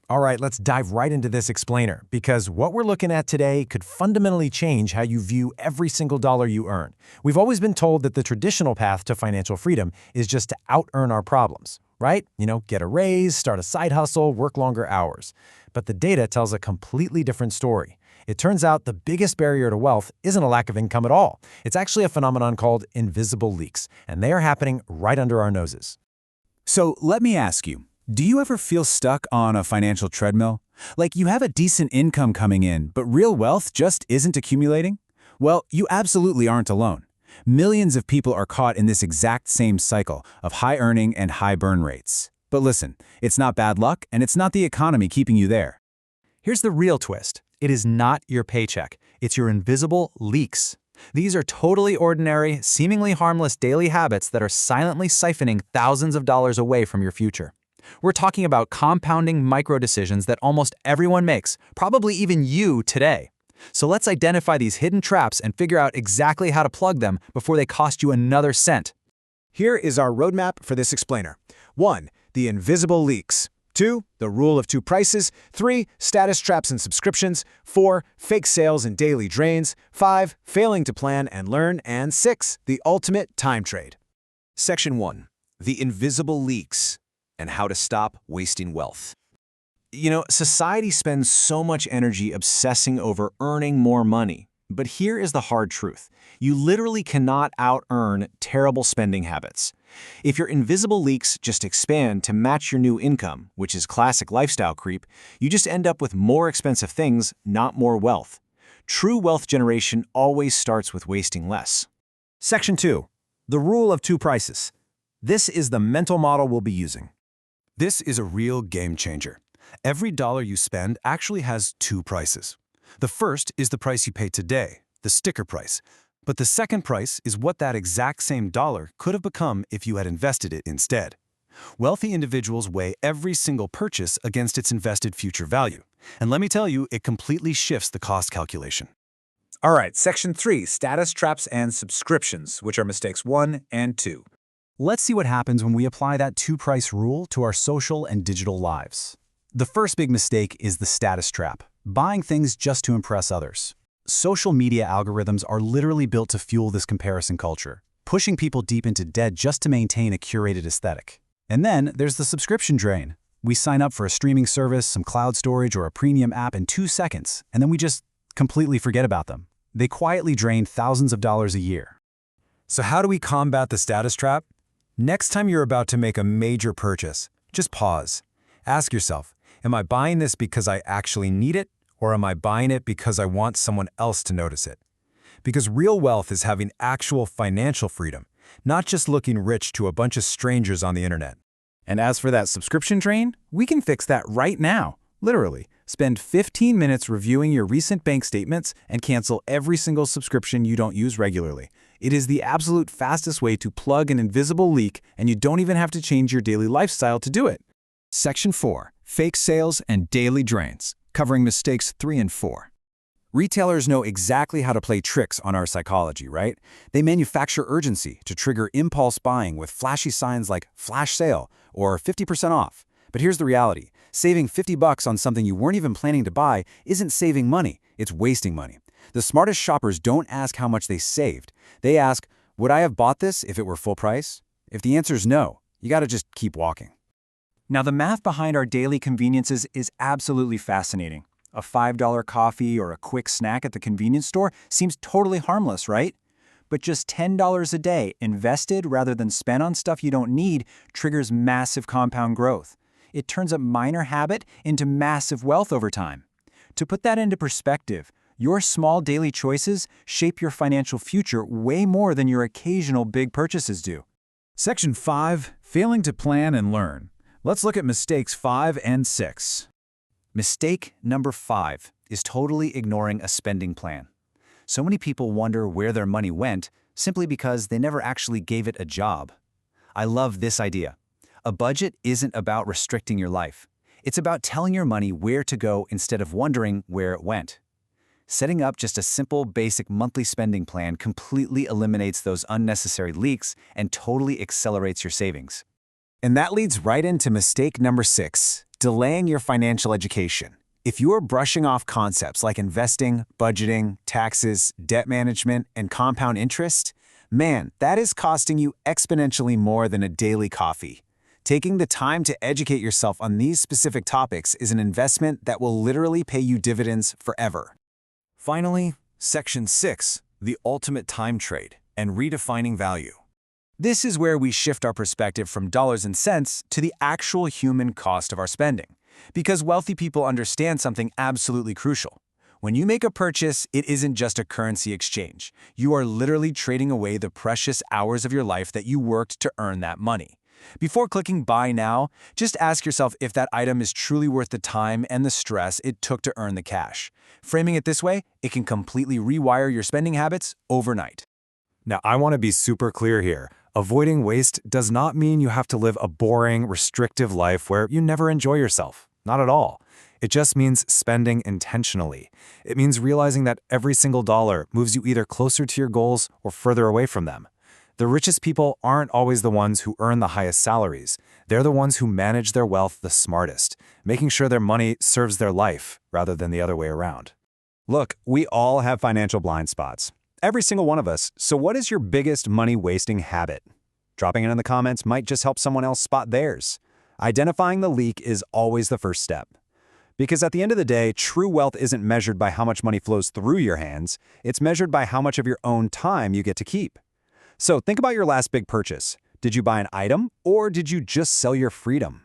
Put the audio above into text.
All right, let's dive right into this explainer, because what we're looking at today could fundamentally change how you view every single dollar you earn. We've always been told that the traditional path to financial freedom is just to out-earn our problems, right? Get a raise, start a side hustle, work longer hours. But the data tells a completely different story. It turns out the biggest barrier to wealth isn't a lack of income at all. It's actually a phenomenon called invisible leaks, and they are happening right under our noses. So let me ask you, do you ever feel stuck on a financial treadmill? Like you have a decent income coming in, but real wealth just isn't accumulating? Well, you absolutely aren't alone. Millions of people are caught in this exact same cycle of high earning and high burn rates. But listen, it's not bad luck, and it's not the economy keeping you there. Here's the real twist. It is not your paycheck. It's your invisible leaks. These are totally ordinary, seemingly harmless daily habits that are silently siphoning thousands of dollars away from your future. We're talking about compounding micro-decisions that almost everyone makes, probably even you today. So let's identify these hidden traps and figure out exactly how to plug them before they cost you another cent. Here is our roadmap for this explainer. 1. The invisible leaks. 2. The rule of two prices. 3. Status traps and subscriptions. 4. Fake sales and daily drains. 5. Failing to plan and learn. And 6. The ultimate time trade. Section 1. The invisible leaks and how to stop wasting wealth. Society spends so much energy obsessing over earning more money. But here is the hard truth. You literally cannot out-earn terrible spending habits. If your invisible leaks just expand to match your new income, which is classic lifestyle creep, you just end up with more expensive things, not more wealth. True wealth generation always starts with wasting less. Section 2. The rule of two prices. This is the mental model we'll be using. This is a real game changer. Every dollar you spend actually has two prices. The first is the price you pay today, the sticker price. But the second price is what that exact same dollar could have become if you had invested it instead. Wealthy individuals weigh every single purchase against its invested future value. And let me tell you, it completely shifts the cost calculation. All right, Section 3, Status Traps and Subscriptions, which are mistakes 1 and 2. Let's see what happens when we apply that two-price rule to our social and digital lives. The first big mistake is the status trap, buying things just to impress others. Social media algorithms are literally built to fuel this comparison culture, pushing people deep into debt just to maintain a curated aesthetic. And then there's the subscription drain. We sign up for a streaming service, some cloud storage, or a premium app in 2 seconds, and then we just completely forget about them. They quietly drain thousands of dollars a year. So how do we combat the status trap? Next time you're about to make a major purchase, just pause. Ask yourself, am I buying this because I actually need it, or am I buying it because I want someone else to notice it? Because real wealth is having actual financial freedom, not just looking rich to a bunch of strangers on the internet. And as for that subscription drain, we can fix that right now. Literally, spend 15 minutes reviewing your recent bank statements and cancel every single subscription you don't use regularly. It is the absolute fastest way to plug an invisible leak, and you don't even have to change your daily lifestyle to do it. Section 4. Fake sales and daily drains, covering mistakes 3 and 4. Retailers know exactly how to play tricks on our psychology, right? They manufacture urgency to trigger impulse buying with flashy signs like flash sale or 50% off. But here's the reality. Saving $50 on something you weren't even planning to buy isn't saving money, it's wasting money. The smartest shoppers don't ask how much they saved. They ask, would I have bought this if it were full price? If the answer is no, you gotta just keep walking. Now, the math behind our daily conveniences is absolutely fascinating. A $5 coffee or a quick snack at the convenience store seems totally harmless, right? But just $10 a day invested rather than spent on stuff you don't need triggers massive compound growth. It turns a minor habit into massive wealth over time. To put that into perspective, your small daily choices shape your financial future way more than your occasional big purchases do. Section 5, Failing to Plan and Learn. Let's look at mistakes 5 and 6. Mistake number 5 is totally ignoring a spending plan. So many people wonder where their money went simply because they never actually gave it a job. I love this idea. A budget isn't about restricting your life. It's about telling your money where to go instead of wondering where it went. Setting up just a simple, basic monthly spending plan completely eliminates those unnecessary leaks and totally accelerates your savings. And that leads right into mistake number 6, Delaying your financial education. If you are brushing off concepts like investing, budgeting, taxes, debt management, and compound interest, man, that is costing you exponentially more than a daily coffee. Taking the time to educate yourself on these specific topics is an investment that will literally pay you dividends forever. Finally, Section 6, the ultimate time trade and redefining value. This is where we shift our perspective from dollars and cents to the actual human cost of our spending. Because wealthy people understand something absolutely crucial. When you make a purchase, it isn't just a currency exchange. You are literally trading away the precious hours of your life that you worked to earn that money. Before clicking Buy Now, just ask yourself if that item is truly worth the time and the stress it took to earn the cash. Framing it this way, it can completely rewire your spending habits overnight. Now, I want to be super clear here. Avoiding waste does not mean you have to live a boring, restrictive life where you never enjoy yourself. Not at all. It just means spending intentionally. It means realizing that every single dollar moves you either closer to your goals or further away from them. The richest people aren't always the ones who earn the highest salaries. They're the ones who manage their wealth the smartest, making sure their money serves their life rather than the other way around. Look, we all have financial blind spots. Every single one of us. So what is your biggest money-wasting habit? Dropping it in the comments might just help someone else spot theirs. Identifying the leak is always the first step. Because at the end of the day, true wealth isn't measured by how much money flows through your hands. It's measured by how much of your own time you get to keep. So think about your last big purchase. Did you buy an item or did you just sell your freedom?